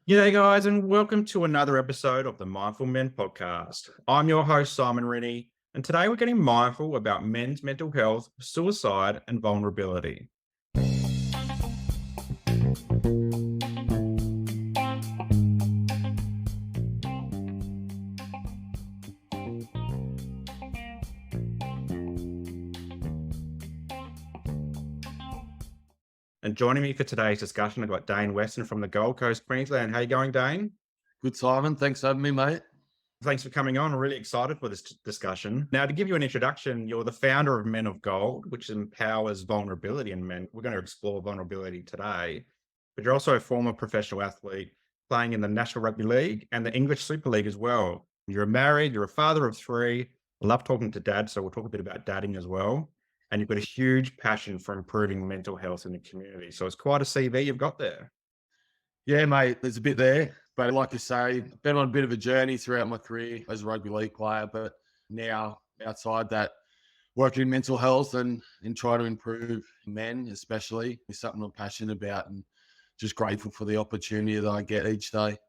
G'day, guys, and welcome to another episode of the Mindful Men podcast. I'm your host, Simon Rennie, and today we're getting mindful about men's mental health, suicide, and vulnerability. And joining me for today's discussion, I've got Dayne Weston from the Gold Coast, Queensland. How you going, Dane? Good, Simon. Thanks for having me, mate. Thanks for coming on. I'm really excited for this discussion. Now, to give you an introduction, you're the founder of Men of Gold, which empowers vulnerability in men. We're going to explore vulnerability today, but you're also a former professional athlete playing in the National Rugby League and the English Super League as well. You're married, you're a father of three. I love talking to dad, so we'll talk a bit about dadding as well. And you've got a huge passion for improving mental health in the community. So it's quite a CV you've got there. Yeah, mate, there's a bit there. But like you say, I've been on a bit of a journey throughout my career as a rugby league player. But now, outside that, working in mental health and trying to improve men, especially, is something I'm passionate about and just grateful for the opportunity that I get each day.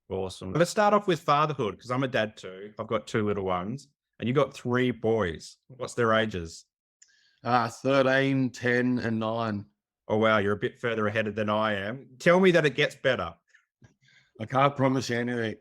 Awesome. Let's start off with fatherhood because I'm a dad too. I've got two little ones and you've got three boys. What's their ages? 13, 10, and 9. Oh, wow. You're a bit further ahead than I am. Tell me that it gets better. I can't promise you anything.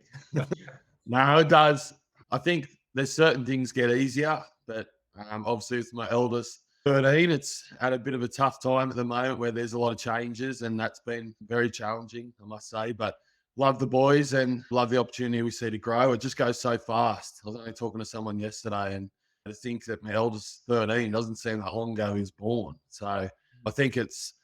No, it does. I think there's certain things get easier, but obviously with my eldest 13, it's had a bit of a tough time at the moment where there's a lot of changes, and that's been very challenging, I must say. But love the boys and love the opportunity we see to grow. It just goes so fast. I was only talking to someone yesterday, and to think that my eldest 13 doesn't seem that long ago he was born. So I think it's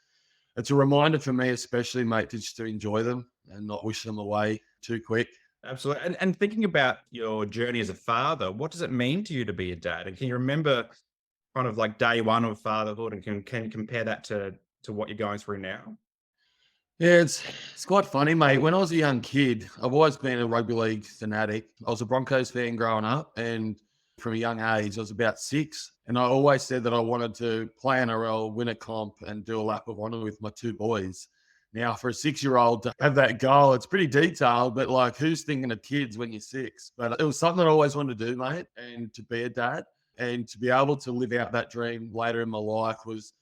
a reminder for me, especially, mate, to just to enjoy them and not wish them away too quick. Absolutely. And thinking about your journey as a father, what does it mean to you to be a dad? And can you remember kind of like day one of fatherhood and can you compare that to what you're going through now? Yeah, it's quite funny, mate. When I was a young kid, I've always been a rugby league fanatic. I was a Broncos fan growing up, and from a young age, I was about 6, and I always said that I wanted to play NRL, win a comp, and do a lap of honour with my two boys. Now, for a 6-year-old to have that goal, it's pretty detailed, but like, who's thinking of kids when you're 6? But it was something I always wanted to do, mate, and to be a dad and to be able to live out that dream later in my life was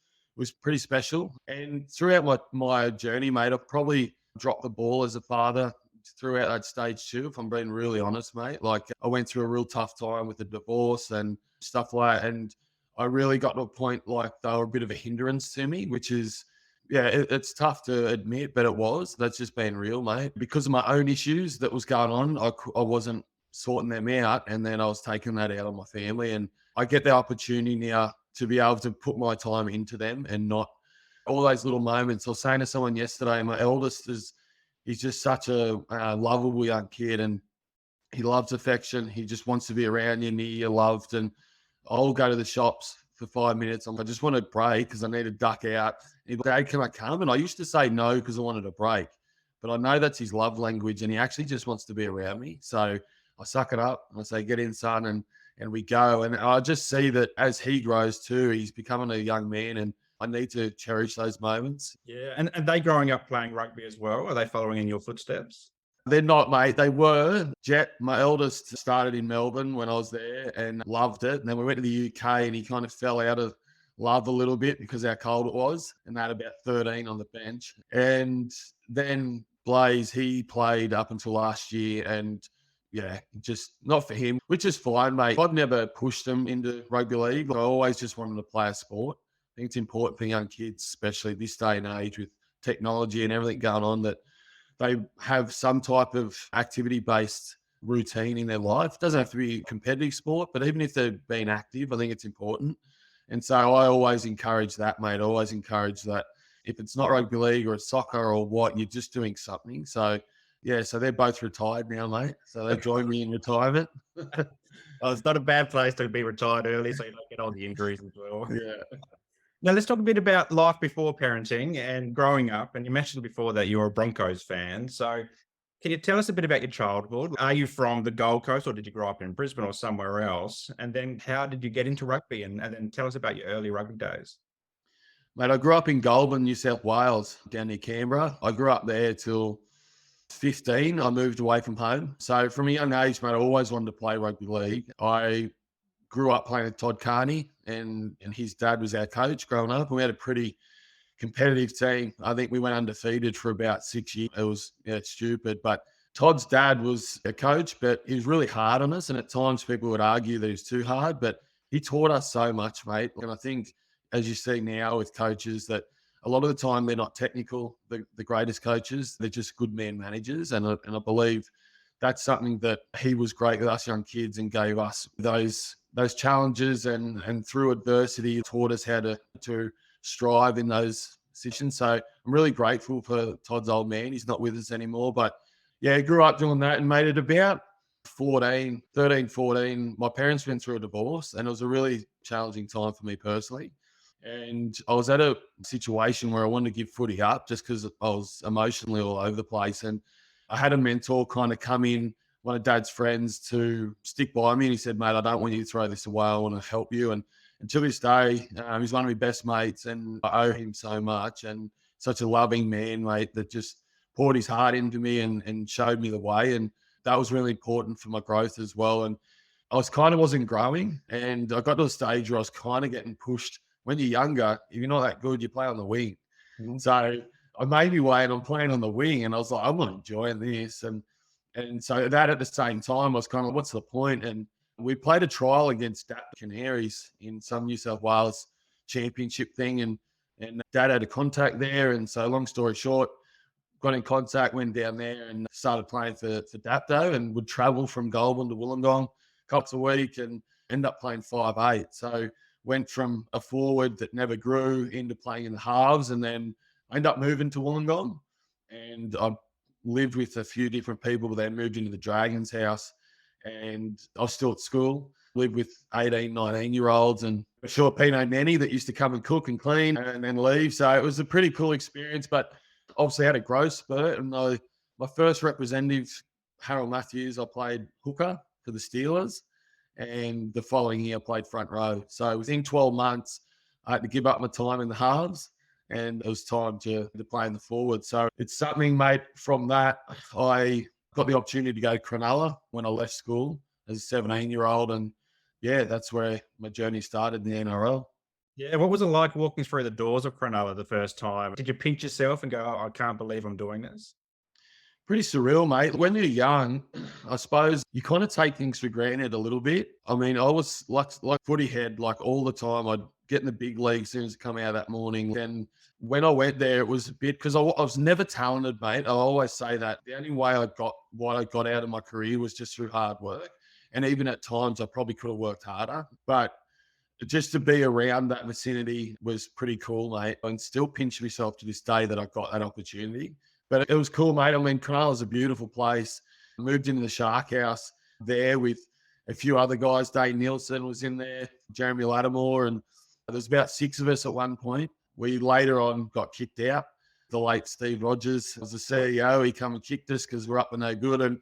pretty special. And throughout my journey, mate, I've probably dropped the ball as a father throughout that stage too, if I'm being really honest, mate. Like, I went through a real tough time with the divorce and stuff like that. And I really got to a point like they were a bit of a hindrance to me, which is, yeah, it's tough to admit, but it was. That's just being real, mate. Because of my own issues that was going on, I wasn't sorting them out. And then I was taking that out on my family. And I get the opportunity now to be able to put my time into them and not all those little moments. I was saying to someone yesterday, my eldest he's just such a lovable young kid, and he loves affection. He just wants to be around you, near you, loved. And I'll go to the shops for 5 minutes. I just want to break because I need to duck out. He'd be like, "Dad, can I come?" And I used to say no because I wanted a break, but I know that's his love language, and he actually just wants to be around me. So I suck it up and I say, "Get in, son," and we go. And I just see that as he grows too, he's becoming a young man, and I need to cherish those moments. Yeah. And are they growing up playing rugby as well? Are they following in your footsteps? They're not, mate. They were. Jet, my eldest, started in Melbourne when I was there and loved it. And then we went to the UK and he kind of fell out of love a little bit because how cold it was. And they had about 13 on the bench. And then Blaze, he played up until last year, and yeah, just not for him, which is fine, mate. I've never pushed him into rugby league. I always just wanted to play a sport. I think it's important for young kids, especially this day and age with technology and everything going on, that they have some type of activity based routine in their life. It doesn't have to be competitive sport, but even if they're being active, I think it's important. And so I always encourage that, mate. I always encourage that if it's not rugby league or it's soccer or what, you're just doing something. So yeah, so they're both retired now, mate. So they joined me in retirement. Oh, it's not a bad place to be retired early so you don't get all the injuries as well. Yeah. Now, let's talk a bit about life before parenting and growing up. And you mentioned before that you're a Broncos fan. So, can you tell us a bit about your childhood? Are you from the Gold Coast or did you grow up in Brisbane or somewhere else? And then, how did you get into rugby? And then tell us about your early rugby days. Mate, I grew up in Goulburn, New South Wales, down near Canberra. I grew up there till 15, I moved away from home. So from a young age, mate, I always wanted to play rugby league. I grew up playing with Todd Carney, and his dad was our coach growing up. And we had a pretty competitive team. I think we went undefeated for about 6 years. It was stupid. But Todd's dad was a coach, but he was really hard on us. And at times people would argue that he was too hard, but he taught us so much, mate. And I think, as you see now with coaches, that a lot of the time they're not technical, the greatest coaches. They're just good man managers. And I believe that's something that he was great with us young kids and gave us those challenges, and through adversity taught us how to strive in those positions. So I'm really grateful for Todd's old man. He's not with us anymore, but yeah, grew up doing that and made it about 13, 14. My parents went through a divorce, and it was a really challenging time for me personally. And I was at a situation where I wanted to give footy up just because I was emotionally all over the place. And I had a mentor kind of come in, one of Dad's friends, to stick by me. And he said, mate, I don't want you to throw this away. I want to help you. And to this day, he's one of my best mates, and I owe him so much. And such a loving man, mate, that just poured his heart into me and showed me the way. And that was really important for my growth as well. And I wasn't growing. And I got to a stage where I was kind of getting pushed. When you're younger, if you're not that good, you play on the wing. Mm-hmm. So I made me way, and I'm playing on the wing, and I was like, I'm not enjoying this. And so that at the same time, I was kind of, what's the point? And we played a trial against Dap Canaries in some New South Wales championship thing, and Dad had a contact there. And so long story short, got in contact, went down there and started playing for Dapto, and would travel from Goulburn to Wollongong a couple of weeks and end up playing 5'8". So went from a forward that never grew into playing in the halves, and then I ended up moving to Wollongong, and I lived with a few different people, then moved into the Dragons house, and I was still at school, lived with 18, 19-year-olds, and a short Pinot nanny that used to come and cook and clean and then leave. So it was a pretty cool experience, but obviously had a growth spurt. And my first representative, Harold Matthews, I played hooker for the Steelers, and the following year I played front row. So within 12 months, I had to give up my time in the halves, and it was time to play in the forward. So it's something, mate, from that, I got the opportunity to go to Cronulla when I left school as a 17-year-old. And yeah, that's where my journey started in the NRL. Yeah, what was it like walking through the doors of Cronulla the first time? Did you pinch yourself and go, oh, I can't believe I'm doing this? Pretty surreal, mate. When you're young, I suppose you kind of take things for granted a little bit. I mean, I was like footy head, like all the time. I'd get in the big league as soon as I come out that morning. And when I went there, it was a bit, because I was never talented, mate. I always say that. The only way I got what I got out of my career was just through hard work. And even at times, I probably could have worked harder. But just to be around that vicinity was pretty cool, mate. And still pinch myself to this day that I got that opportunity. But it was cool, mate. I mean, Cronulla's a beautiful place. I moved into the Shark House there with a few other guys. Dane Nielsen was in there, Jeremy Lattimore, and there's about 6 of us at one point. We later on got kicked out. The late Steve Rogers was the CEO. He come and kicked us because we're up and no good.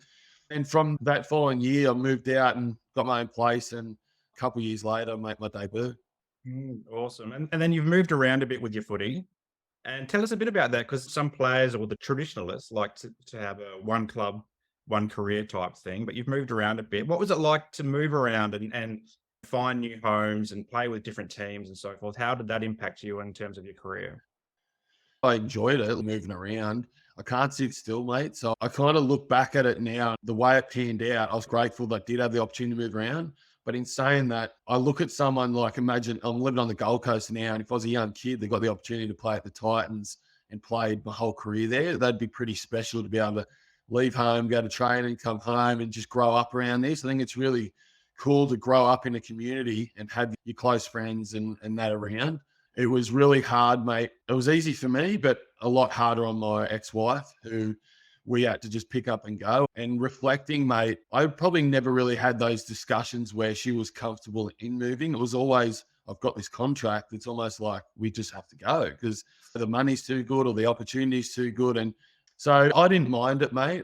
And from that following year, I moved out and got my own place. And a couple of years later, I made my debut. Awesome. And then you've moved around a bit with your footy. And tell us a bit about that, because some players, or the traditionalists, like to have a one club, one career type thing, but you've moved around a bit. What was it like to move around and find new homes and play with different teams and so forth? How did that impact you in terms of your career? I enjoyed it, moving around. I can't sit still, mate. So I kind of look back at it now, the way it panned out. I was grateful that I did have the opportunity to move around. But in saying that, I look at someone like, imagine I'm living on the Gold Coast now, and if I was a young kid that got the opportunity to play at the Titans and played my whole career there, that'd be pretty special to be able to leave home, go to training, come home and just grow up around this. I think it's really cool to grow up in a community and have your close friends and that around. It was really hard, mate. It was easy for me, but a lot harder on my ex-wife, who we had to just pick up and go. And reflecting, mate, I probably never really had those discussions where she was comfortable in moving. It was always, I've got this contract. It's almost like we just have to go because the money's too good or the opportunity's too good. And so I didn't mind it, mate.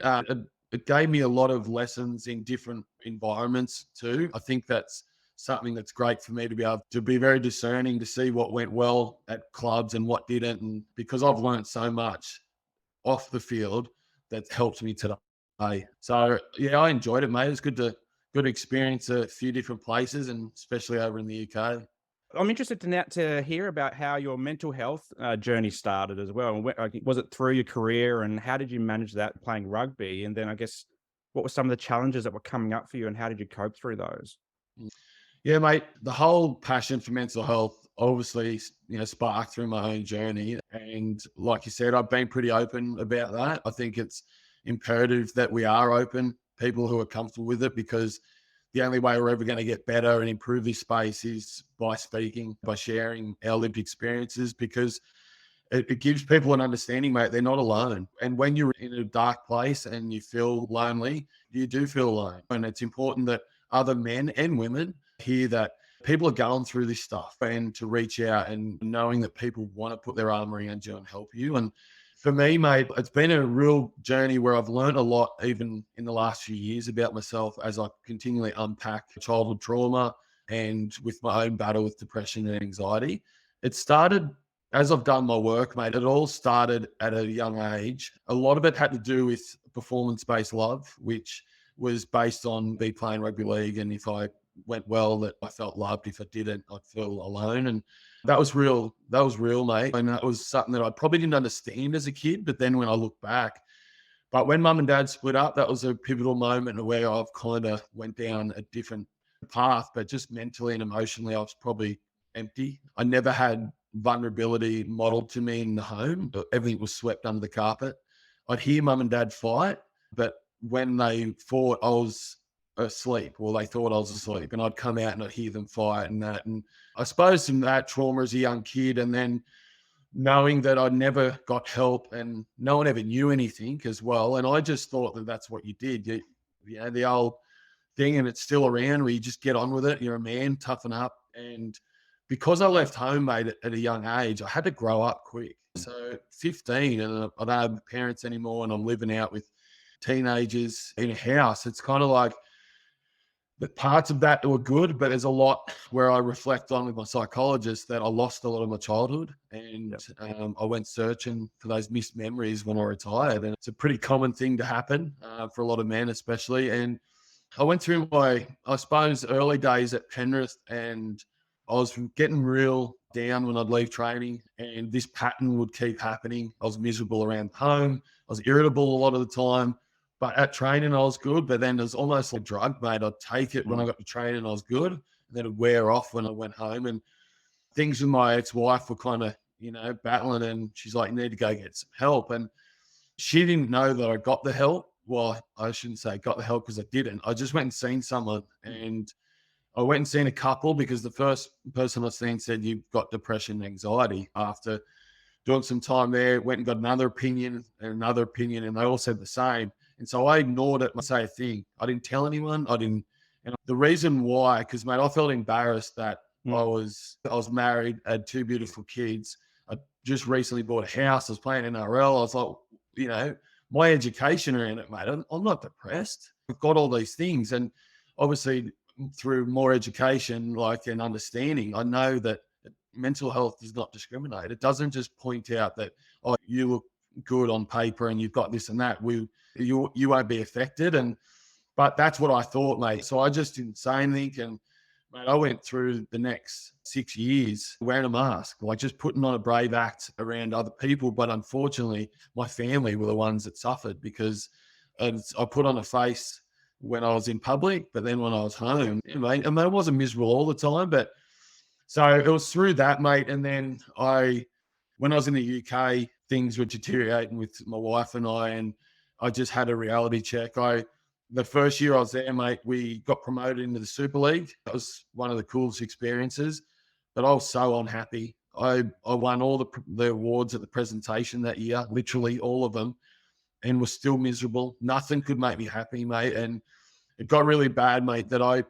It gave me a lot of lessons in different environments too. I think that's something that's great for me to be able to be very discerning, to see what went well at clubs and what didn't. And because I've learned so much off the field, that helped me today. So yeah, I enjoyed it, mate. It's good to experience a few different places, and especially over in the UK. I'm interested to hear about how your mental health journey started as well. And was it through your career, and how did you manage that playing rugby? And then I guess what were some of the challenges that were coming up for you, and how did you cope through those? Yeah, mate. The whole passion for mental health obviously, sparked through my own journey. And like you said, I've been pretty open about that. I think it's imperative that we are open, people who are comfortable with it, because the only way we're ever going to get better and improve this space is by speaking, by sharing our lived experiences, because it gives people an understanding, mate. They're not alone. And when you're in a dark place and you feel lonely, you do feel alone. And it's important that other men and women hear that people are going through this stuff, and to reach out and knowing that people want to put their arm around you and help you. And for me, mate, it's been a real journey where I've learned a lot, even in the last few years, about myself as I continually unpack childhood trauma and with my own battle with depression and anxiety. It started as I've done my work, mate. It all started at a young age. A lot of it had to do with performance-based love, which was based on me playing rugby league. And if I went well, that I felt loved. If I didn't, I'd feel alone. And that was real. That was real, mate. And that was something that I probably didn't understand as a kid. But then when I look back, but when mum and dad split up, that was a pivotal moment where I've kind of went down a different path. But just mentally and emotionally, I was probably empty. I never had vulnerability modeled to me in the home. Everything was swept under the carpet. I'd hear mum and dad fight, but when they fought, I was asleep, or they thought I was asleep, and I'd come out and I'd hear them fight and that. And I suppose from that trauma as a young kid, and then knowing that I never got help and no one ever knew anything as well. And I just thought that that's what you did. The old thing, and it's still around, where you just get on with it. You're a man, toughen up. And because I left home, mate, at a young age, I had to grow up quick. So 15, and I don't have parents anymore, and I'm living out with teenagers in a house. It's kind of like the parts of that were good, but there's a lot where I reflect on with my psychologist that I lost a lot of my childhood, and I went searching for those missed memories when I retired. And it's a pretty common thing to happen for a lot of men, especially. And I went through my, I suppose, early days at Penrith, and I was getting real down when I'd leave training, and this pattern would keep happening. I was miserable around home. I was irritable a lot of the time, but at training I was good. But then it was almost like a drug, mate. I'd take it when I got to training, I was good, and then it'd wear off when I went home. And things with my ex-wife were kind of, battling, and she's like, "You need to go get some help." And she didn't know that I got the help. Well, I shouldn't say got the help, because I didn't. I just went and seen someone, and I went and seen a couple, because the first person I seen said, "You've got depression and anxiety." After doing some time there, went and got another opinion and another opinion, and they all said the same. And so I ignored it. I say a thing. I didn't tell anyone. I didn't. And the reason why, because, mate, I felt embarrassed that I was married, had two beautiful kids. I just recently bought a house. I was playing NRL. I was like, my education around it, mate. I'm not depressed. I've got all these things. And obviously through more education, and understanding, I know that mental health does not discriminate. It doesn't just point out that, "Oh, you look good on paper and you've got this and that. You won't be affected." But that's what I thought, mate. So I just didn't say anything. And, mate, I went through the next 6 years wearing a mask, just putting on a brave act around other people. But unfortunately, my family were the ones that suffered, because I put on a face when I was in public, but then when I was home, mate, I wasn't miserable all the time. But so it was through that, mate. And then when I was in the UK, things were deteriorating with my wife and I just had a reality check. The first year I was there, mate, we got promoted into the Super League. That was one of the coolest experiences, but I was so unhappy. I won all the awards at the presentation that year, literally all of them, and was still miserable. Nothing could make me happy, mate. And it got really bad, mate, that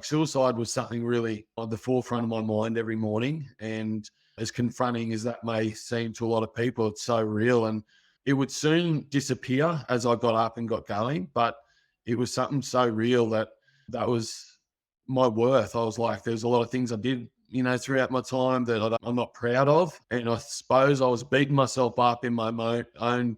suicide was something really on the forefront of my mind every morning. And as confronting as that may seem to a lot of people, it's so real. And it would soon disappear as I got up and got going. But it was something so real that was my worth. I was like, there's a lot of things I did, throughout my time that I'm not proud of. And I suppose I was beating myself up in my own,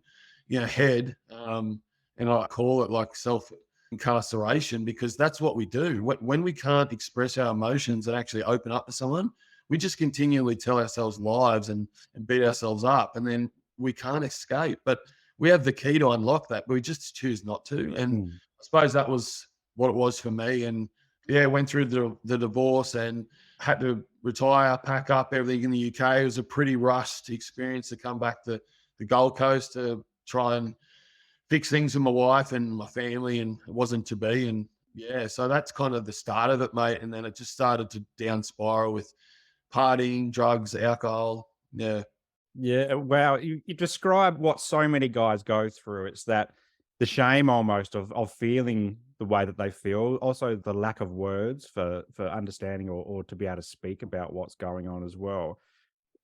head. And I call it like self incarceration, because that's what we do. When we can't express our emotions and actually open up to someone, we just continually tell ourselves lies and beat ourselves up, and then we can't escape. But we have the key to unlock that, but we just choose not to. And Mm. I suppose that was what it was for me. And yeah, went through the divorce and had to retire, pack up everything in the UK. It was a pretty rushed experience to come back to the Gold Coast to try and fix things with my wife and my family, and it wasn't to be. And yeah, so that's kind of the start of it, mate. And then it just started to down spiral with partying, drugs, alcohol. Yeah. Yeah, wow. You describe what so many guys go through. It's that the shame almost of feeling the way that they feel. Also the lack of words for understanding or to be able to speak about what's going on as well.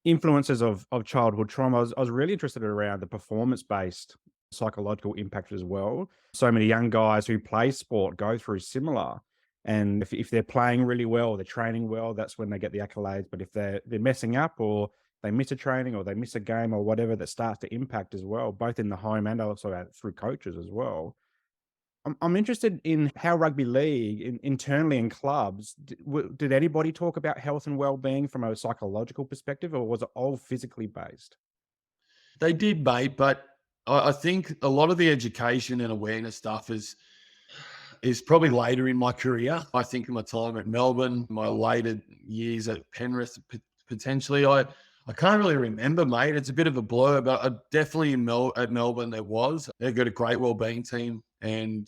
Influences of childhood trauma. I was really interested around the performance-based psychological impact as well. So many young guys who play sport go through similar. And if they're playing really well, they're training well, that's when they get the accolades. But if they're messing up, or they miss a training, or they miss a game, or whatever, that starts to impact as well, both in the home and also through coaches as well. I'm interested in how rugby league internally in clubs, did anybody talk about health and well-being from a psychological perspective, or was it all physically based? They did, mate, but I think a lot of the education and awareness stuff is probably later in my career. I think in my time at Melbourne, my later years at Penrith, potentially. I can't really remember, mate. It's a bit of a blur, but definitely at Melbourne there was. They've got a great wellbeing team, and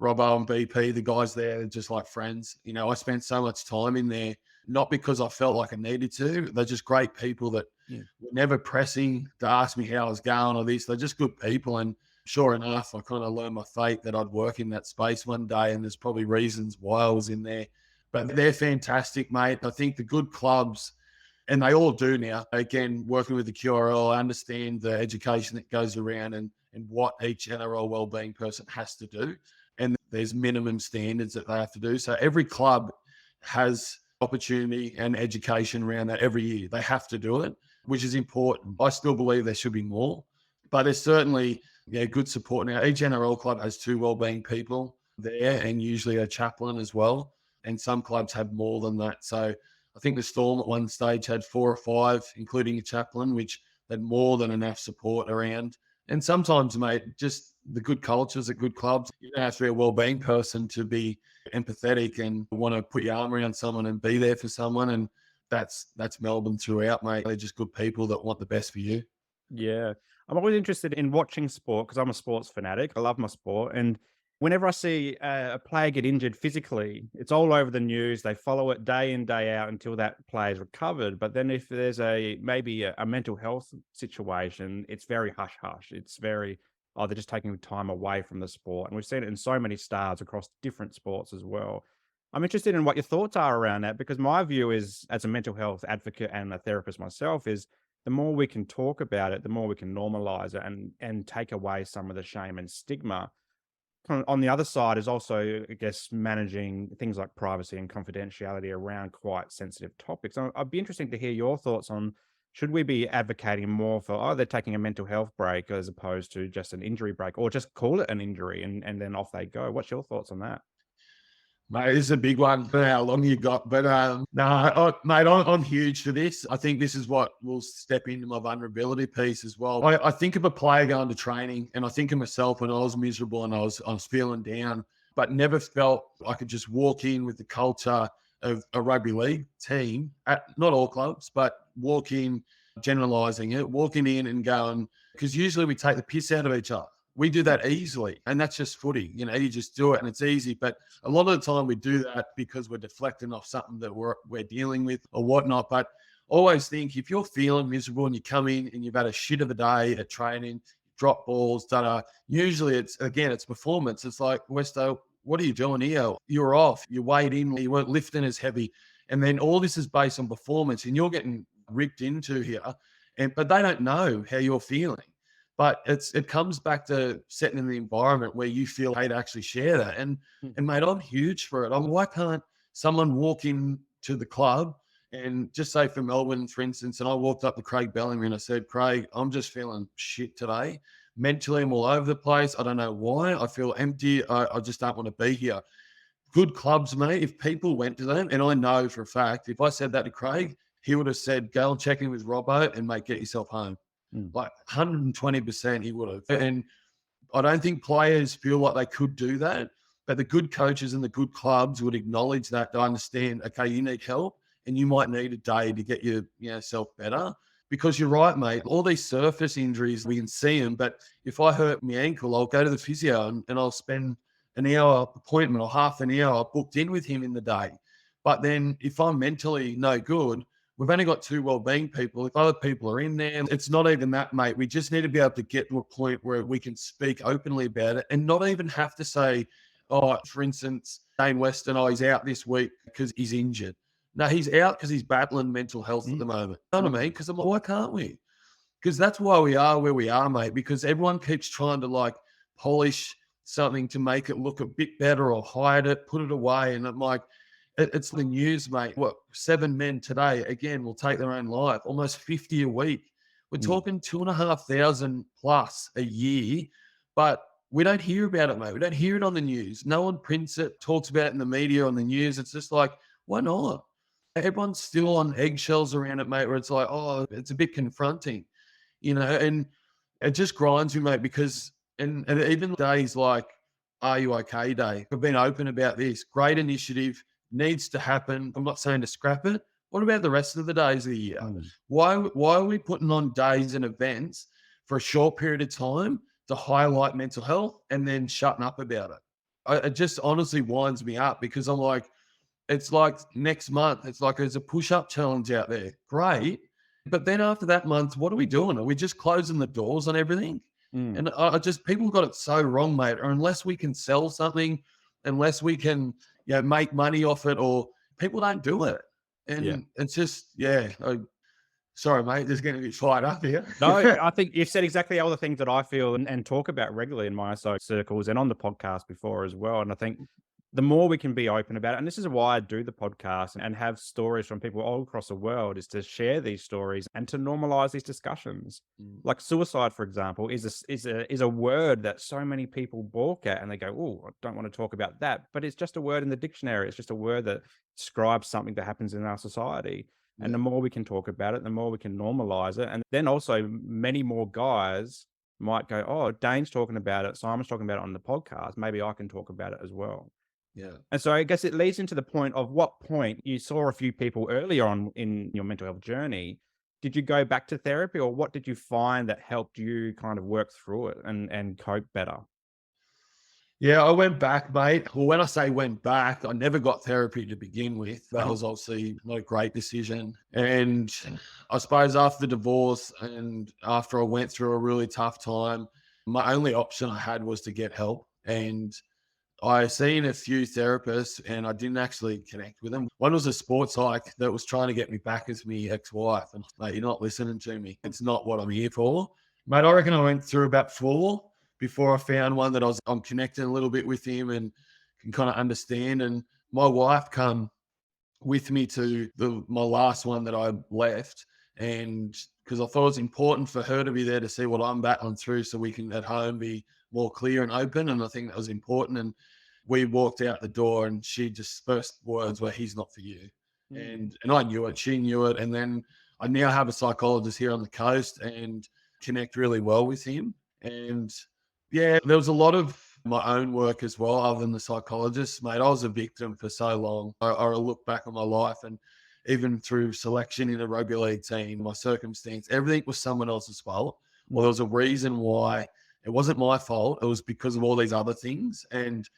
Robbo and BP, the guys there, are just like friends. I spent so much time in there, not because I felt like I needed to. They're just great people that were never pressing to ask me how I was going or this. They're just good people. And sure enough, I kind of learned my fate that I'd work in that space one day, and there's probably reasons why I was in there. But they're fantastic, mate. I think the good clubs, and they all do now, again, working with the QRL, I understand the education that goes around and what each NRL wellbeing person has to do. And there's minimum standards that they have to do. So every club has opportunity and education around that every year. They have to do it, which is important. I still believe there should be more, but there's certainly good support. Now, each NRL club has 2 wellbeing people there, and usually a chaplain as well. And some clubs have more than that. So I think the Storm at one stage had 4 or 5, including a chaplain, which had more than enough support around. And sometimes, mate, just the good cultures at good clubs, you don't have to be a wellbeing person to be empathetic and want to put your arm around someone and be there for someone. And that's Melbourne throughout, mate. They're just good people that want the best for you. Yeah. I'm always interested in watching sport because I'm a sports fanatic. I love my sport. And whenever I see a player get injured physically, it's all over the news. They follow it day in, day out until that player is recovered. But then if there's maybe a mental health situation, it's very hush hush. It's very, oh, they're just taking time away from the sport. And we've seen it in so many stars across different sports as well. I'm interested in what your thoughts are around that, because my view is, as a mental health advocate and a therapist myself, is the more we can talk about it, the more we can normalize it and take away some of the shame and stigma. On the other side is also, I guess, managing things like privacy and confidentiality around quite sensitive topics. I'd be interested to hear your thoughts on, should we be advocating more for, oh, they're taking a mental health break as opposed to just an injury break, or just call it an injury and then off they go? What's your thoughts on that? Mate, this is a big one. I don't know how long you got, but no, mate, I'm huge for this. I think this is what will step into my vulnerability piece as well. I think of a player going to training, and I think of myself when I was miserable and I was feeling down, but never felt I could just walk in with the culture of a rugby league team at not all clubs, but generalizing it, walking in and going, because usually we take the piss out of each other. We do that easily, and that's just footy. You just do it and it's easy. But a lot of the time we do that because we're deflecting off something that we're dealing with or whatnot. But always think, if you're feeling miserable and you come in and you've had a shit of a day at training, drop balls, usually it's performance. It's like, Westo, what are you doing here? You're off. You weighed in. You weren't lifting as heavy. And then all this is based on performance, and you're getting ripped into here. But they don't know how you're feeling. But it comes back to setting in the environment where you feel okay to actually share that. And mate, I'm huge for it. Why can't someone walk in to the club and just say, for Melbourne, for instance, and I walked up to Craig Bellamy and I said, Craig, I'm just feeling shit today. mentally I'm all over the place. I don't know why. I feel empty. I just don't want to be here. Good clubs, mate. If people went to them, and I know for a fact, if I said that to Craig, he would have said, go and check in with Robbo and mate, get yourself home. Like 120% he would have. And I don't think players feel like they could do that, but the good coaches and the good clubs would acknowledge that. They understand, okay, you need help and you might need a day to get yourself better. Because you're right, mate. All these surface injuries, we can see them. But if I hurt my ankle, I'll go to the physio and I'll spend an hour appointment or half an hour booked in with him in the day. But then if I'm mentally no good, we've only got 2 wellbeing people. If other people are in there, it's not even that, mate. We just need to be able to get to a point where we can speak openly about it and not even have to say, oh, for instance, Dayne Weston, oh, he's out this week because he's injured. No, he's out because he's battling mental health at the moment. You know what I mean? Because I'm like, why can't we? Because that's why we are where we are, mate. Because everyone keeps trying to like polish something to make it look a bit better or hide it, put it away. And I'm like, it's the news, mate. What, 7 men today, again, will take their own life, almost 50 a week. We're talking 2,500 plus a year, but we don't hear about it, mate. We don't hear it on the news. No one prints it, talks about it in the media, on the news. It's just like, why not? Everyone's still on eggshells around it, mate, where it's like, oh, it's a bit confronting, and it just grinds me, mate, because, and even days like, Are You Okay Day, I've been open about this. Great initiative, needs to happen. I'm not saying to scrap it. What about the rest of the days of the year? Why are we putting on days and events for a short period of time to highlight mental health and then shutting up about it? It just honestly winds me up because I'm like, it's like next month, it's like there's a push-up challenge out there. Great. But then after that month, what are we doing? Are we just closing the doors on everything? And people got it so wrong, mate. Or unless we can sell something, unless we can, make money off it, or people don't do it. And it's just, sorry, mate, just getting a bit fired up here. No, I think you've said exactly all the things that I feel and talk about regularly in my circles and on the podcast before as well. And I think the more we can be open about it, and this is why I do the podcast and have stories from people all across the world, is to share these stories and to normalize these discussions. Like suicide, for example, is a word that so many people balk at and they go, oh, I don't want to talk about that. But it's just a word in the dictionary. It's just a word that describes something that happens in our society. And the more we can talk about it, the more we can normalize it. And then also many more guys might go, oh, Dane's talking about it, Simon's talking about it on the podcast. Maybe I can talk about it as well. Yeah. And so I guess it leads into the point of what point you saw a few people earlier on in your mental health journey. Did you go back to therapy, or what did you find that helped you kind of work through it and cope better? Yeah, I went back, mate. Well, when I say went back, I never got therapy to begin with. That was obviously not a great decision. And I suppose after the divorce and after I went through a really tough time, my only option I had was to get help. And I seen a few therapists and I didn't actually connect with them. One was a sports psych that was trying to get me back as my ex-wife. And mate, you're not listening to me. It's not what I'm here for. Mate, I reckon I went through about 4 before I found one that I'm connecting a little bit with him and can kind of understand. And my wife come with me to my last one that I left. And because I thought it was important for her to be there to see what I'm battling through so we can at home be more clear and open. And I think that was important. And we walked out the door and she just first words were, he's not for you. And I knew it, she knew it. And then I now have a psychologist here on the coast and connect really well with him. And yeah, there was a lot of my own work as well, other than the psychologist, mate. I was a victim for so long. I look back on my life and even through selection in a rugby league team, my circumstance, everything was someone else's fault. Well, there was a reason why it wasn't my fault. It was because of all these other things. And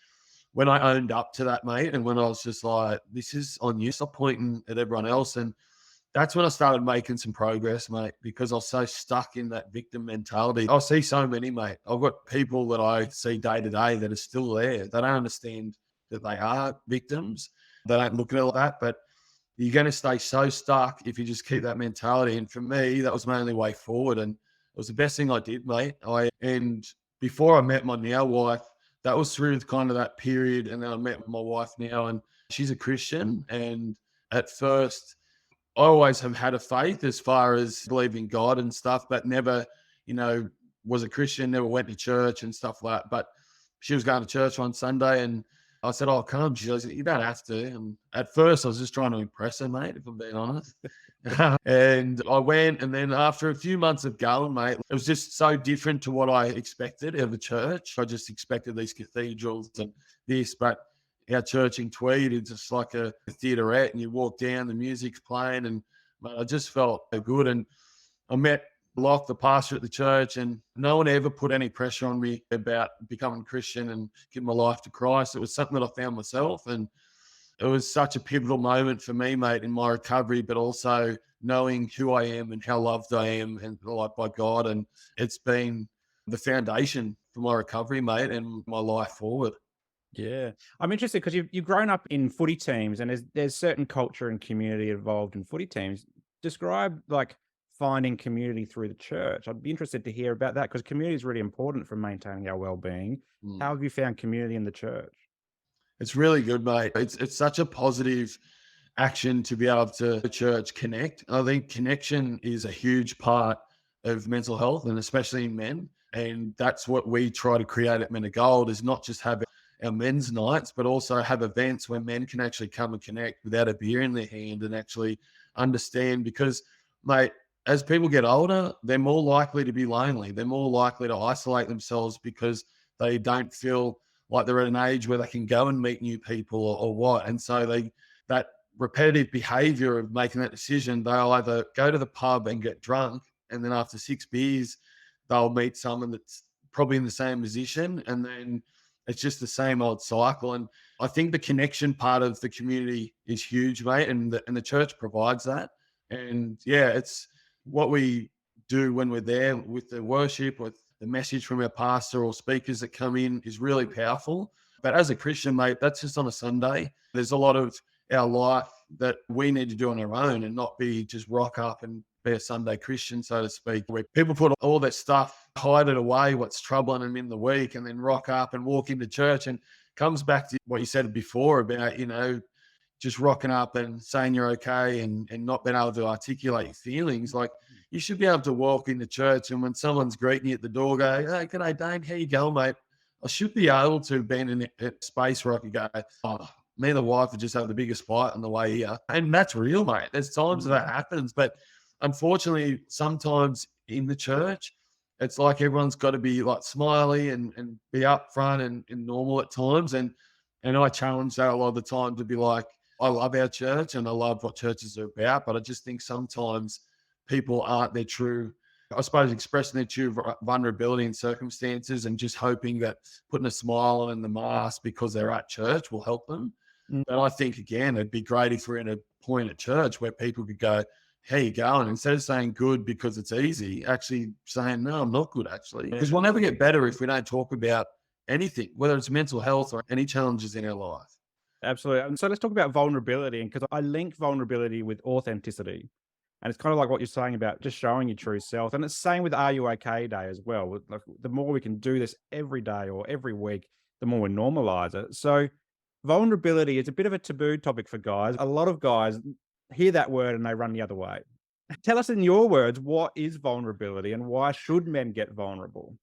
when I owned up to that, mate, and when I was just like, this is on you, stop pointing at everyone else. And that's when I started making some progress, mate, because I was so stuck in that victim mentality. I see so many, mate. I've got people that I see day to day that are still there. They don't understand that they are victims. They don't look at it like that, but you're going to stay so stuck if you just keep that mentality. And for me, that was my only way forward. And it was the best thing I did, mate. And before I met my now wife, that was through kind of that period. And then I met my wife now, and she's a Christian. And at first, I always have had a faith as far as believing God and stuff, but never, was a Christian, never went to church and stuff like that. But she was going to church on Sunday, and I said, "Oh, come." She goes, "You don't have to." And at first, I was just trying to impress her, mate, if I'm being honest. And I went, and then after a few months of going, mate, it was just so different to what I expected of a church. I just expected these cathedrals and this, but our church in Tweed is just like a theaterette, and you walk down, the music's playing, and mate, I just felt so good. And I met Locke, the pastor at the church, and no one ever put any pressure on me about becoming Christian and giving my life to Christ. It was something that I found myself, and it was such a pivotal moment for me, mate, in my recovery, but also knowing who I am and how loved I am and loved by God. And it's been the foundation for my recovery, mate, and my life forward. Yeah. I'm interested because you've grown up in footy teams, and there's certain culture and community involved in footy teams. Describe like finding community through the church. I'd be interested to hear about that because community is really important for maintaining our well-being. Mm. How have you found community in the church? It's really good, mate. It's such a positive action to be able to the church connect. I think connection is a huge part of mental health, and especially in men. And that's what we try to create at Men of Gold, is not just have our men's nights, but also have events where men can actually come and connect without a beer in their hand and actually understand. Because, mate, as people get older, they're more likely to be lonely. They're more likely to isolate themselves because they don't feel like they're at an age where they can go and meet new people or what. And so that repetitive behavior of making that decision, they'll either go to the pub and get drunk, and then after 6 beers, they'll meet someone that's probably in the same position. And then it's just the same old cycle. And I think the connection part of the community is huge, mate. And the church provides that. And yeah, it's what we do when we're there with the worship, with the message from our pastor or speakers that come in is really powerful. But as a Christian, mate, that's just on a Sunday. There's a lot of our life that we need to do on our own and not be just rock up and be a Sunday Christian, so to speak, where people put all that stuff, hide it away, what's troubling them in the week, and then rock up and walk into church. And comes back to what you said before about, just rocking up and saying you're okay and not being able to articulate your feelings. Like, you should be able to walk into church, and when someone's greeting you at the door, go, "Hey, g'day, Dayne, how you going, mate?" I should be able to be in a space where I could go, "Oh, me and the wife would just have the biggest fight on the way here." And that's real, mate. There's times that happens, but unfortunately, sometimes in the church, it's like everyone's got to be like smiley and be upfront and normal at times. And I challenge that a lot of the time to be like, I love our church and I love what churches are about, but I just think sometimes people aren't their true, I suppose, expressing their true vulnerability in circumstances and just hoping that putting a smile on in the mask because they're at church will help them. But I think, again, it'd be great if we're in a point at church where people could go, "How you going?" Instead of saying good because it's easy, actually saying, "No, I'm not good, actually." Because we'll never get better if we don't talk about anything, whether it's mental health or any challenges in our life. Absolutely. And so let's talk about vulnerability, and because I link vulnerability with authenticity. And it's kind of like what you're saying about just showing your true self. And it's the same with Are You Okay Day as well. Like, the more we can do this every day or every week, the more we normalize it. So vulnerability is a bit of a taboo topic for guys. A lot of guys hear that word and they run the other way. Tell us in your words, what is vulnerability and why should men get vulnerable?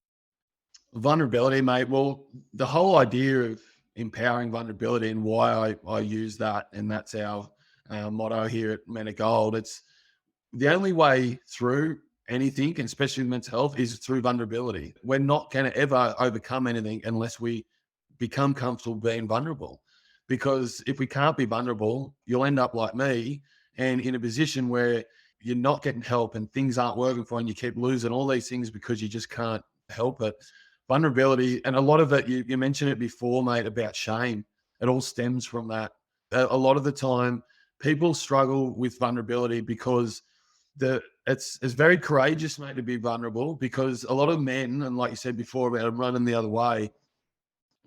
Vulnerability, mate. Well, the whole idea of empowering vulnerability and why I use that, and that's our motto here at Men of Gold. It's the only way through anything, and especially mental health, is through vulnerability. We're not going to ever overcome anything unless we become comfortable being vulnerable. Because if we can't be vulnerable, you'll end up like me and in a position where you're not getting help and things aren't working for you and you keep losing all these things because you just can't help it. Vulnerability, and a lot of it, you mentioned it before, mate, about shame. It all stems from that. A lot of the time, people struggle with vulnerability because it's very courageous, mate, to be vulnerable, because a lot of men, and like you said before about them running the other way,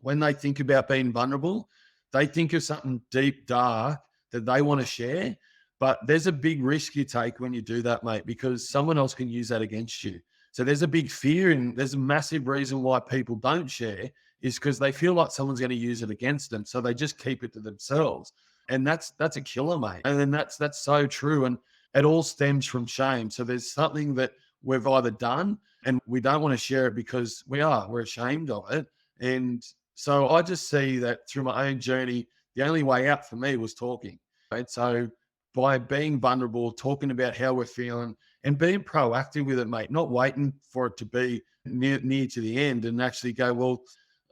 when they think about being vulnerable, they think of something deep, dark that they want to share. But there's a big risk you take when you do that, mate, because someone else can use that against you. So there's a big fear, and there's a massive reason why people don't share is because they feel like someone's going to use it against them. So they just keep it to themselves. And that's a killer, mate. And then that's so true. And it all stems from shame. So there's something that we've either done and we don't want to share it because we're ashamed of it. And so I just see that through my own journey, the only way out for me was talking. And so by being vulnerable, talking about how we're feeling and being proactive with it, mate, not waiting for it to be near to the end and actually go, well,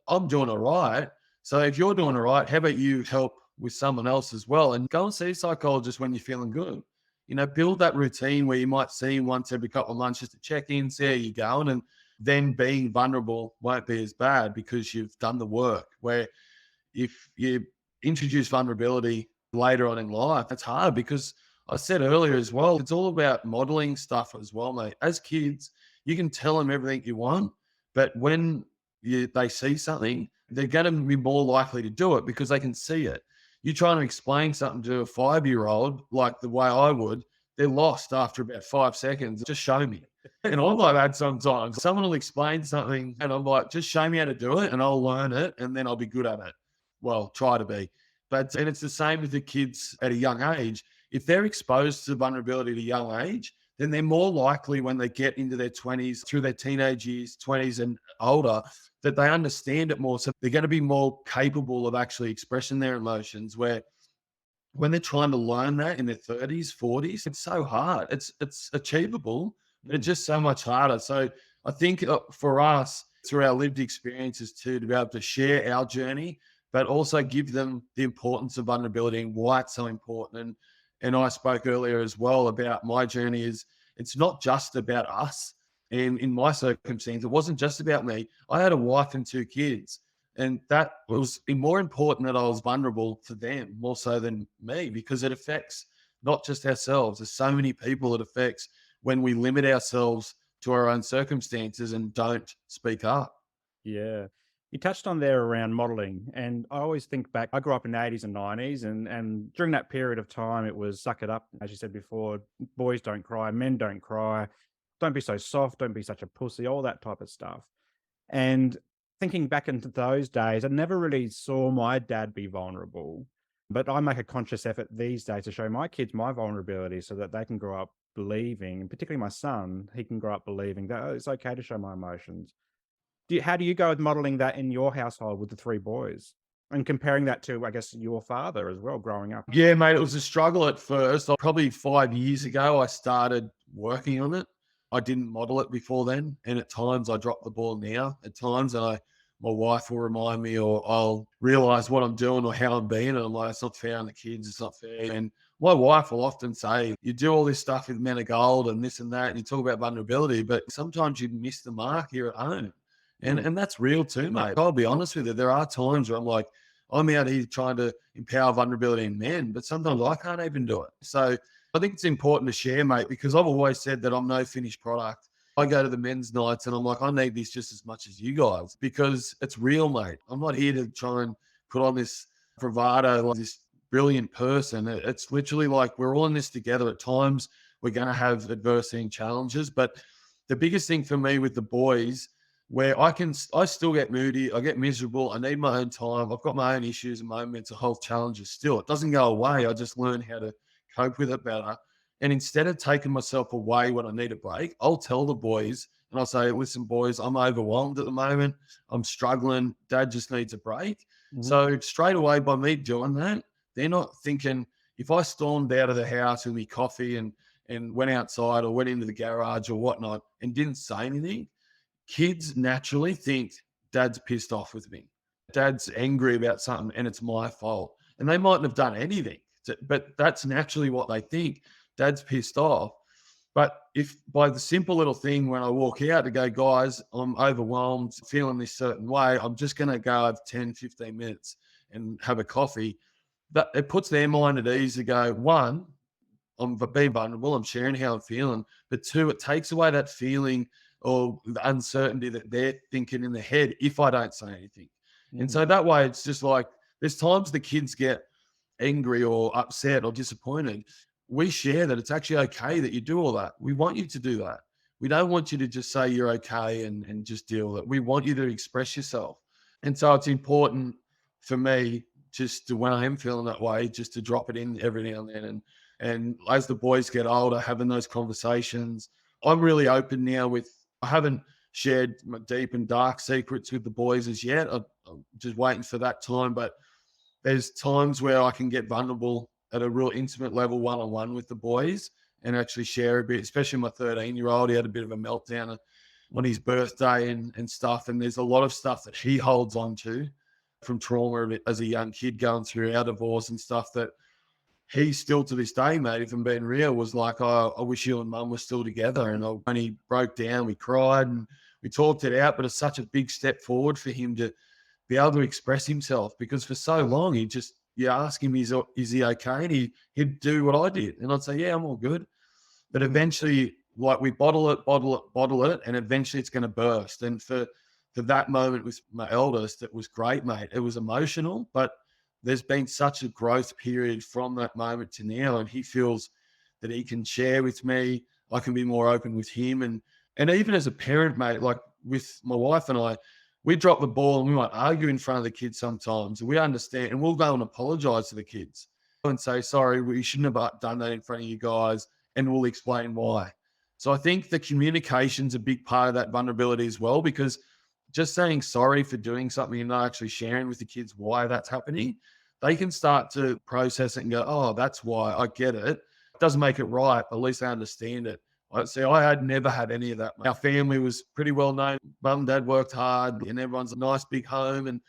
I'm doing all right. So if you're doing all right, how about you help with someone else as well? And go and see a psychologist when you're feeling good. Build that routine where you might see him once every couple of months just to check in, see how you're going. And then being vulnerable won't be as bad because you've done the work. Where if you introduce vulnerability later on in life, it's hard because I said earlier as well, it's all about modeling stuff as well, mate. As kids, you can tell them everything you want, but when they see something, they're going to be more likely to do it because they can see it. You're trying to explain something to a 5-year-old like the way I would, they're lost after about 5 seconds. Just show me. And I'm like that sometimes. Someone will explain something and I'm like, just show me how to do it and I'll learn it and then I'll be good at it. Well, try to be. And it's the same with the kids at a young age. If they're exposed to vulnerability at a young age, then they're more likely when they get into their 20s, through their teenage years, 20s and older, that they understand it more. So they're going to be more capable of actually expressing their emotions, where when they're trying to learn that in their 30s, 40s, it's so hard. It's achievable, but it's just so much harder. So I think for us, through our lived experiences too, to be able to share our journey, but also give them the importance of vulnerability and why it's so important. And I spoke earlier as well about my journey is it's not just about us. And in my circumstance, it wasn't just about me. I had a wife and 2 kids. And that was more important that I was vulnerable to them more so than me, because it affects not just ourselves. There's so many people it affects when we limit ourselves to our own circumstances and don't speak up. Yeah. You touched on there around modeling, and I always think back. I grew up in the 80s and 90s, and during that period of time, it was suck it up, as you said before. Boys don't cry, men don't cry. Don't be so soft, don't be such a pussy, all that type of stuff. And thinking back into those days, I never really saw my dad be vulnerable, but I make a conscious effort these days to show my kids my vulnerability so that they can grow up believing, and particularly my son, he can grow up believing that it's okay to show my emotions. How do you go with modeling that in your household with the 3 boys and comparing that to, I guess, your father as well growing up? Yeah, mate, it was a struggle at first. Probably 5 years ago, I started working on it. I didn't model it before then. And at times I drop the ball now. At times my wife will remind me, or I'll realize what I'm doing or how I'm being. And I'm like, it's not fair on the kids. It's not fair. And my wife will often say, you do all this stuff with men of gold and this and that, and you talk about vulnerability, but sometimes you miss the mark here at home. And that's real too, mate. I'll be honest with you. There are times where I'm like, I'm out here trying to empower vulnerability in men, but sometimes I can't even do it. So I think it's important to share, mate, because I've always said that I'm no finished product. I go to the men's nights and I'm like, I need this just as much as you guys because it's real, mate. I'm not here to try and put on this bravado, like this brilliant person. It's literally like we're all in this together. At times we're going to have adversity and challenges, but the biggest thing for me with the boys, where I still get moody, I get miserable, I need my own time, I've got my own issues and my own mental health challenges still. It doesn't go away. I just learn how to cope with it better. And instead of taking myself away when I need a break, I'll tell the boys and I'll say, listen, boys, I'm overwhelmed at the moment. I'm struggling. Dad just needs a break. Mhm. So straight away by me doing that, they're not thinking, if I stormed out of the house with me coffee and went outside or went into the garage or whatnot and didn't say anything, kids naturally think dad's pissed off with me. Dad's angry about something and it's my fault. And they mightn't have done anything, but that's naturally what they think. Dad's pissed off. But if by the simple little thing when I walk out to go, guys, I'm overwhelmed, feeling this certain way, I'm just going to go have 10, 15 minutes and have a coffee. That it puts their mind at ease to go, one, I'm being vulnerable, I'm sharing how I'm feeling. But 2, it takes away that feeling or the uncertainty that they're thinking in their head if I don't say anything. And so that way, it's just like there's times the kids get angry or upset or disappointed. We share that it's actually okay that you do all that. We want you to do that. We don't want you to just say you're okay and just deal with it. We want you to express yourself. And so it's important for me just to, when I am feeling that way, just to drop it in every now and then. And as the boys get older, having those conversations, I'm really open now with, I haven't shared my deep and dark secrets with the boys as yet. I'm just waiting for that time. But there's times where I can get vulnerable at a real intimate level, one-on-one with the boys, and actually share a bit, especially my 13-year-old. He had a bit of a meltdown on his birthday and stuff. And there's a lot of stuff that he holds on to from trauma as a young kid going through our divorce and stuff that he still to this day, mate, if I'm being real, was like, oh, I wish you and mum were still together. And when he broke down, we cried and we talked it out. But it's such a big step forward for him to be able to express himself, because for so long, you ask him, is he okay? And he'd do what I did. And I'd say, yeah, I'm all good. But eventually, like, we bottle it, and eventually it's going to burst. And for that moment with my eldest, it was great, mate. It was emotional, but there's been such a growth period from that moment to now, and he feels that he can share with me. I can be more open with him. And even as a parent, mate, like with my wife and I, we drop the ball and we might argue in front of the kids sometimes. We understand, and we'll go and apologize to the kids and say, sorry, we shouldn't have done that in front of you guys, and we'll explain why. So I think the communication's a big part of that vulnerability as well, because just saying sorry for doing something and not actually sharing with the kids why that's happening, they can start to process it and go, oh, that's why, I get it. It doesn't make it right, but at least I understand it. I had never had any of that. Our family was pretty well known. Mum and dad worked hard, and everyone's a nice big home, and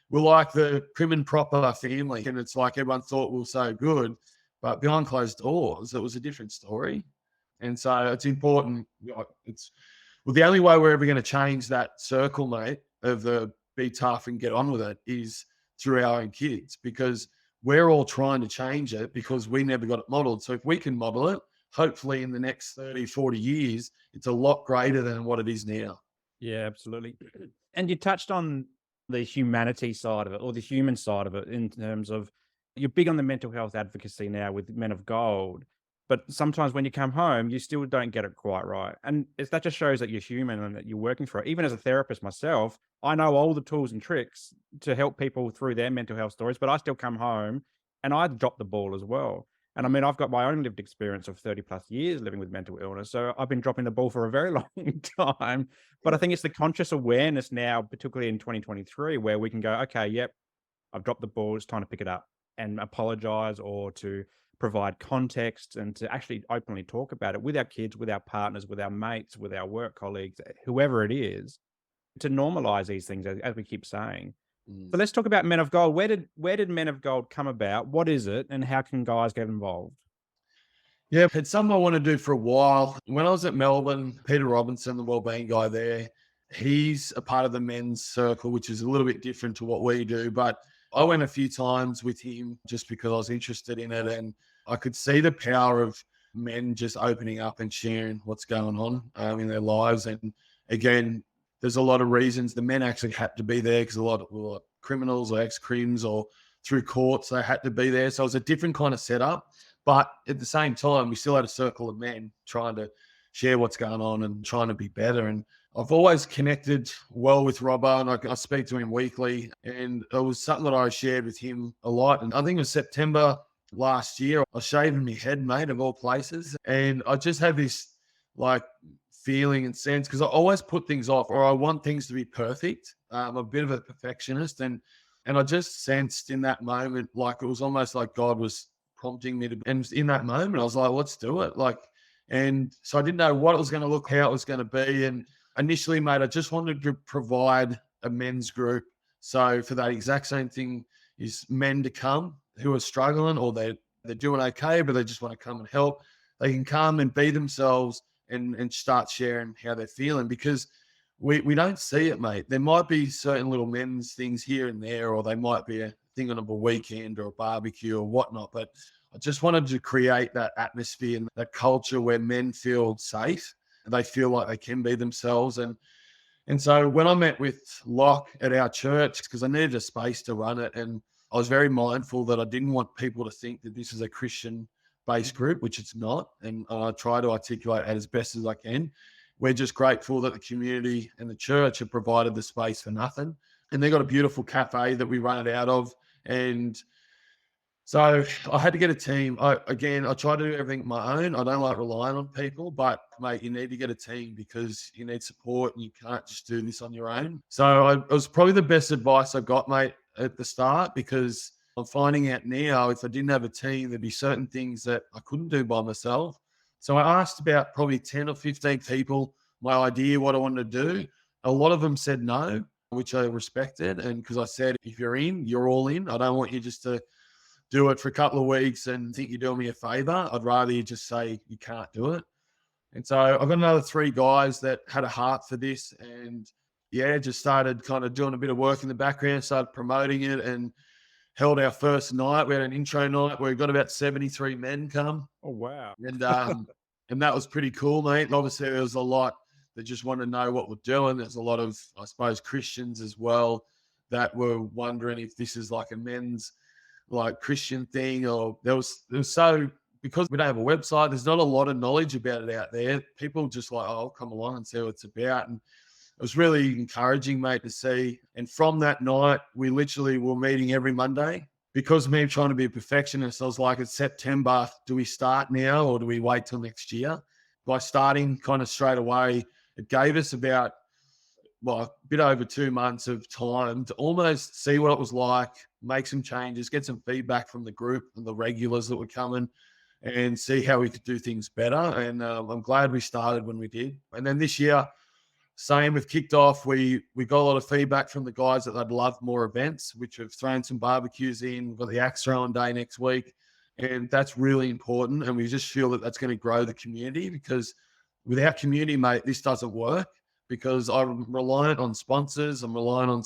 we're like the prim and proper family. And it's like everyone thought we were so good, but behind closed doors, it was a different story. And so it's important. Well, the only way we're ever going to change that circle, mate, of the be tough and get on with it is through our own kids, because we're all trying to change it because we never got it modeled. So if we can model it, hopefully in the next 30, 40 years, it's a lot greater than what it is now. Yeah, absolutely. And you touched on the humanity side of it, or the human side of it, in terms of you're big on the mental health advocacy now with Men of Gold, but sometimes when you come home, you still don't get it quite right. And that just shows that you're human and that you're working for it. Even as a therapist myself, I know all the tools and tricks to help people through their mental health stories, but I still come home and I drop the ball as well. And I mean, I've got my own lived experience of 30 plus years living with mental illness. So I've been dropping the ball for a very long time. But I think it's the conscious awareness now, particularly in 2023, where we can go, okay, yep, I've dropped the ball. It's time to pick it up and apologize, or to provide context and to actually openly talk about it with our kids, with our partners, with our mates, with our work colleagues, whoever it is, to normalize these things, as we keep saying. So let's talk about Men of Gold. Where did Men of Gold come about? What is it, and how can guys get involved? Yeah, it's something I want to do for a while. When I was at Melbourne, Peter Robinson, the wellbeing guy there, he's a part of the men's circle, which is a little bit different to what we do. But I went a few times with him just because I was interested in it, and I could see the power of men just opening up and sharing what's going on in their lives. And again, there's a lot of reasons the men actually had to be there, because a lot of criminals or ex-crims or through courts, they had to be there. So it was a different kind of setup. But at the same time, we still had a circle of men trying to share what's going on and trying to be better. And I've always connected well with Robbo, and I speak to him weekly. And it was something that I shared with him a lot. And I think it was September last year, I was shaving my head, mate, of all places. And I just had this like feeling and sense, because I always put things off, or I want things to be perfect. I'm a bit of a perfectionist, and I just sensed in that moment, like it was almost like God was prompting me to. And in that moment, I was like, let's do it. And so I didn't know what it was going to look, how it was going to be. And initially, mate, I just wanted to provide a men's group. So for that exact same thing, is men to come who are struggling, or they're doing okay, but they just want to come and help. They can come and be themselves and start sharing how they're feeling, because we don't see it, mate. There might be certain little men's things here and there, or they might be a thing on a weekend or a barbecue or whatnot. But I just wanted to create that atmosphere and that culture where men feel safe and they feel like they can be themselves. And so when I met with Locke at our church, because I needed a space to run it, and I was very mindful that I didn't want people to think that this is a Christian-based group, which it's not. And I try to articulate it as best as I can. We're just grateful that the community and the church have provided the space for nothing. And they've got a beautiful cafe that we run it out of. And So I had to get a team. I try to do everything my own. I don't like relying on people, but mate, you need to get a team because you need support and you can't just do this on your own. So it was probably the best advice I got, mate, at the start, because I'm finding out now if I didn't have a team, there'd be certain things that I couldn't do by myself. So I asked about probably 10 or 15 people my idea, what I wanted to do. A lot of them said no, which I respected. And because I said, if you're in, you're all in. I don't want you just to do it for a couple of weeks and think you're doing me a favor. I'd rather you just say you can't do it. And so I've got another 3 guys that had a heart for this and just started kind of doing a bit of work in the background, started promoting it and held our first night. We had an intro night where we got about 73 men come. Oh, wow. And that was pretty cool, mate. And obviously there was a lot that just wanted to know what we're doing. There's a lot of, I suppose, Christians as well that were wondering if this is like a men's like Christian thing, or there was so, because we don't have a website, there's not a lot of knowledge about it out there. People just like, oh, I'll come along and see what it's about. And it was really encouraging, mate, to see. And from that night, we literally were meeting every Monday. Because of me trying to be a perfectionist, I was like, it's September. Do we start now or do we wait till next year? By starting kind of straight away, it gave us about, a bit over 2 months of time to almost see what it was like, make some changes, get some feedback from the group and the regulars that were coming and see how we could do things better. And I'm glad we started when we did. And then this year, same, we've kicked off. We got a lot of feedback from the guys that they'd love more events, which have thrown some barbecues in. We've got the axe throwing day next week. And that's really important. And we just feel that that's going to grow the community, because without community, mate, this doesn't work. Because I'm reliant on sponsors. I'm relying on,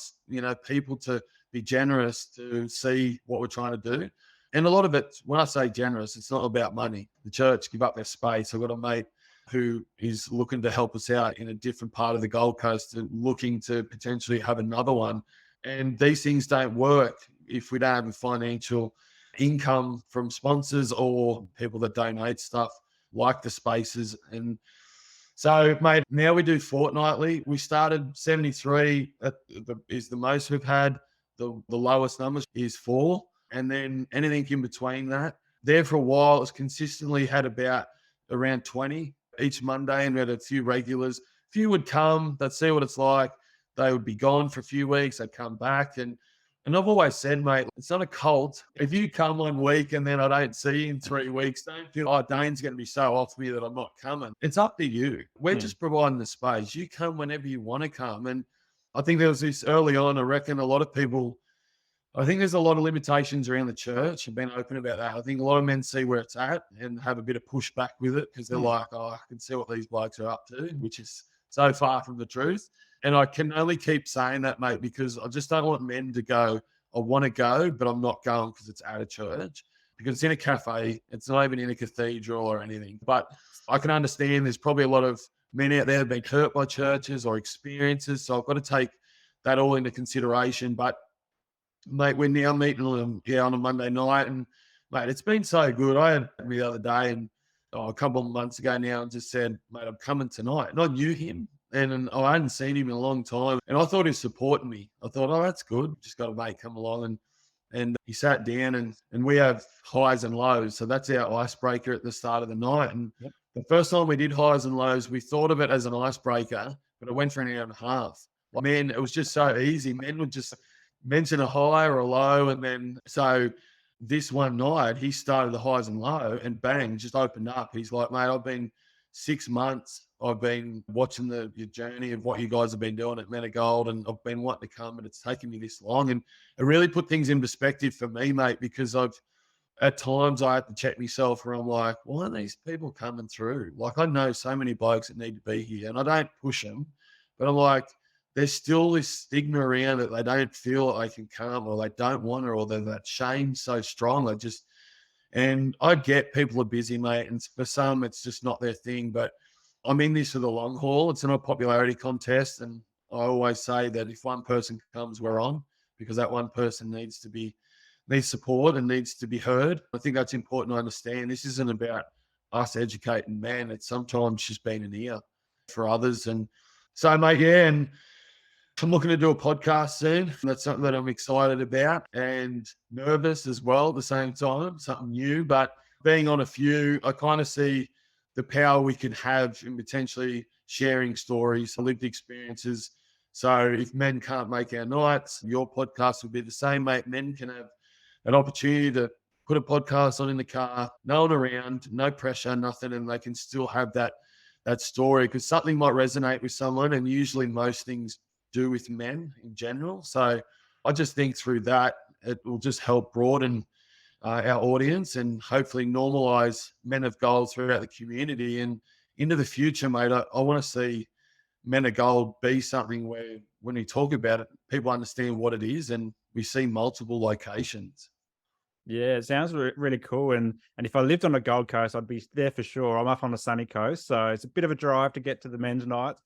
people to be generous to see what we're trying to do. And a lot of it, when I say generous, it's not about money. The church give up their space. I've got a mate who is looking to help us out in a different part of the Gold Coast and looking to potentially have another one. And these things don't work if we don't have a financial income from sponsors or people that donate stuff like the spaces. And so, mate, now we do fortnightly. We started 73 is the most we've had. The lowest numbers is 4. And then anything in between that. There for a while, it's consistently had about around 20 each Monday, and we had a few regulars. A few would come, they'd see what it's like. They would be gone for a few weeks. They'd come back. And I've always said, mate, it's not a cult. If you come 1 week and then I don't see you in 3 weeks, don't feel, oh, Dayne's going to be so off me that I'm not coming. It's up to you. We're just providing the space. You come whenever you want to come. And I think there was this early on, I reckon a lot of people, I think there's a lot of limitations around the church. I've been open about that. I think a lot of men see where it's at and have a bit of pushback with it because they're like, oh, I can see what these blokes are up to, which is so far from the truth. And I can only keep saying that, mate, because I just don't want men to go, I want to go, but I'm not going because it's at a church, because it's in a cafe. It's not even in a cathedral or anything. But I can understand there's probably a lot of men out there that have been hurt by churches or experiences. So I've got to take that all into consideration. But, mate, we're now meeting on a Monday night. And, mate, it's been so good. I had me the other day and a couple of months ago now and just said, mate, I'm coming tonight. And I knew him. And I hadn't seen him in a long time. And I thought he was supporting me. I thought, oh, that's good. Just got a mate come along. And he sat down and we have highs and lows. So that's our icebreaker at the start of the night. And the first time we did highs and lows, we thought of it as an icebreaker, but it went for an hour and a half. Man, it was just so easy. Men would just mention a high or a low. And then so this one night, he started the highs and low and bang, just opened up. He's like, mate, I've been 6 months. I've been watching your journey of what you guys have been doing at Men of Gold, and I've been wanting to come, and it's taken me this long. And it really put things in perspective for me, mate, because at times I had to check myself where I'm like, why aren't these people coming through? Like, I know so many blokes that need to be here, and I don't push them, but I'm like, there's still this stigma around that they don't feel like they can come, or they don't want to, or that shame so strong. And I get people are busy, mate, and for some it's just not their thing, but I'm in this for the long haul. It's not a popularity contest. And I always say that if one person comes, we're on, because that one person needs support and needs to be heard. I think that's important to understand. This isn't about us educating men. It's sometimes just being an ear for others. And so, mate, yeah. And I'm looking to do a podcast soon. That's something that I'm excited about and nervous as well at the same time, something new. But being on a few, I kind of see the power we could have in potentially sharing stories, lived experiences. So if men can't make our nights, your podcast would be the same, mate. Men can have an opportunity to put a podcast on in the car, no one around, no pressure, nothing, and they can still have that story because something might resonate with someone, and usually most things do with men in general. So I just think through that, it will just help broaden our audience and hopefully normalize men of gold throughout the community. And into the future, mate, I want to see men of gold be something where when we talk about it, people understand what it is and we see multiple locations. Yeah, it sounds really cool. And if I lived on the Gold Coast, I'd be there for sure. I'm up on the sunny coast, so it's a bit of a drive to get to the men's night.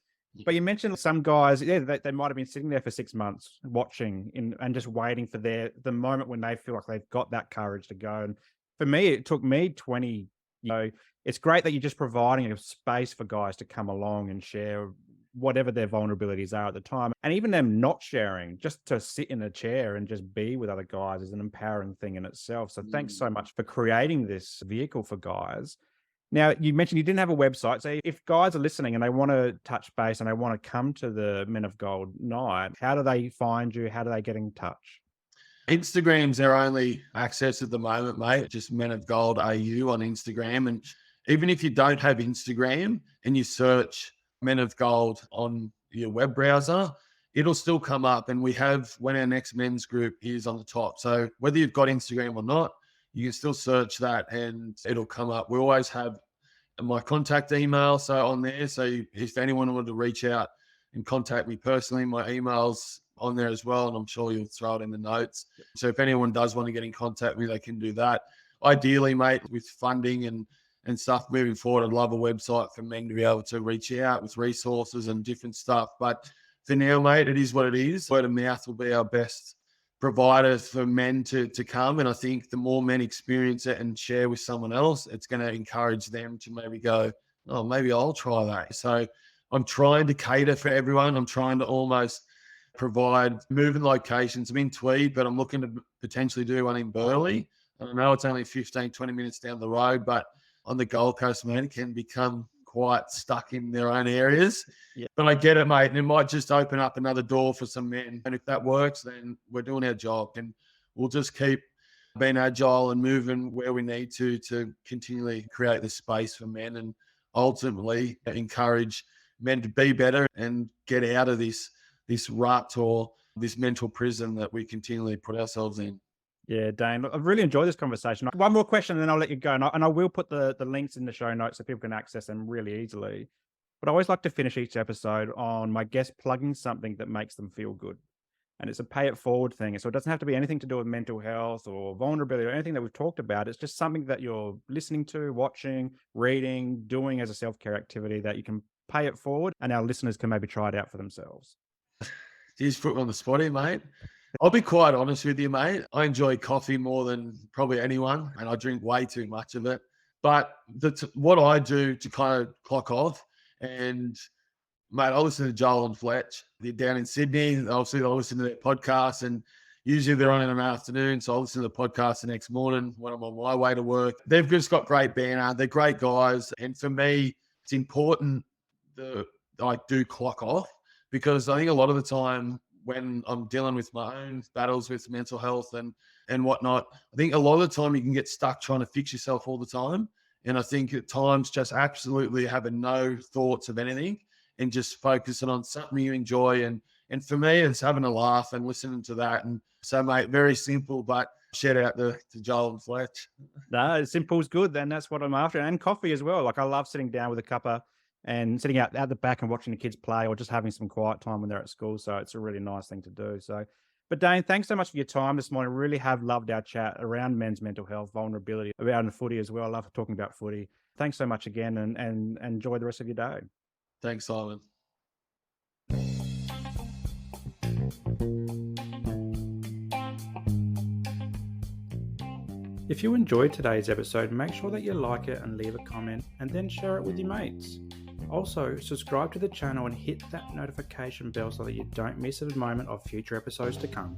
But you mentioned some guys, yeah, they might have been sitting there for 6 months watching and just waiting for the moment when they feel like they've got that courage to go. And for me, it took me 20. It's great that you're just providing a space for guys to come along and share whatever their vulnerabilities are at the time. And even them not sharing, just to sit in a chair and just be with other guys is an empowering thing in itself. So thanks so much for creating this vehicle for guys. Now, you mentioned you didn't have a website. So if guys are listening and they want to touch base and they want to come to the Men of Gold night, how do they find you? How do they get in touch? Instagram's their only access at the moment, mate. Just Men of Gold AU on Instagram. And even if you don't have Instagram and you search Men of Gold on your web browser, it'll still come up. And we have when our next men's group is on the top. So whether you've got Instagram or not, you can still search that and it'll come up. We always have my contact email on there. So if anyone wanted to reach out and contact me personally, my email's on there as well. And I'm sure you'll throw it in the notes. So if anyone does want to get in contact with me, they can do that. Ideally, mate, with funding and stuff moving forward, I'd love a website for men to be able to reach out with resources and different stuff. But for now, mate, it is what it is. Word of mouth will be our best provider for men to come. And I think the more men experience it and share with someone else, it's going to encourage them to maybe go, oh, maybe I'll try that. So I'm trying to cater for everyone. I'm trying to almost provide moving locations. I'm in Tweed, but I'm looking to potentially do one in Burleigh. And I know it's only 15, 20 minutes down the road, but on the Gold Coast, man, it can become quite stuck in their own areas. Yeah. But I get it, mate. And it might just open up another door for some men. And if that works, then we're doing our job. And we'll just keep being agile and moving where we need to continually create this space for men and ultimately encourage men to be better and get out of this rut or this mental prison that we continually put ourselves in. Yeah, Dayne, I've really enjoyed this conversation. One more question and then I'll let you go. And I will put the links in the show notes so people can access them really easily. But I always like to finish each episode on my guest plugging something that makes them feel good. And it's a pay it forward thing. So it doesn't have to be anything to do with mental health or vulnerability or anything that we've talked about. It's just something that you're listening to, watching, reading, doing as a self-care activity that you can pay it forward and our listeners can maybe try it out for themselves. You just put me on the spot here, mate. I'll be quite honest with you, mate. I enjoy coffee more than probably anyone, and I drink way too much of it. But what I do to kind of clock off, and mate, I listen to Joel and Fletch. They're down in Sydney. Obviously, I listen to their podcast, and usually they're on in an afternoon. So I listen to the podcast the next morning when I'm on my way to work. They've just got great banner. They're great guys. And for me, it's important that I do clock off because I think a lot of the time, when I'm dealing with my own battles with mental health and whatnot, I think a lot of the time you can get stuck trying to fix yourself all the time. And I think at times just absolutely having no thoughts of anything and just focusing on something you enjoy. And for me, it's having a laugh and listening to that. And so, mate, very simple, but shout out to Joel and Fletch. No, simple's good. Then that's what I'm after. And coffee as well. Like I love sitting down with a cuppa and sitting out the back and watching the kids play or just having some quiet time when they're at school. So it's a really nice thing to do. So, but Dayne, thanks so much for your time this morning. Really have loved our chat around men's mental health, vulnerability, around footy as well. I love talking about footy. Thanks so much again and enjoy the rest of your day. Thanks, Simon. If you enjoyed today's episode, make sure that you like it and leave a comment and then share it with your mates. Also, subscribe to the channel and hit that notification bell so that you don't miss a moment of future episodes to come.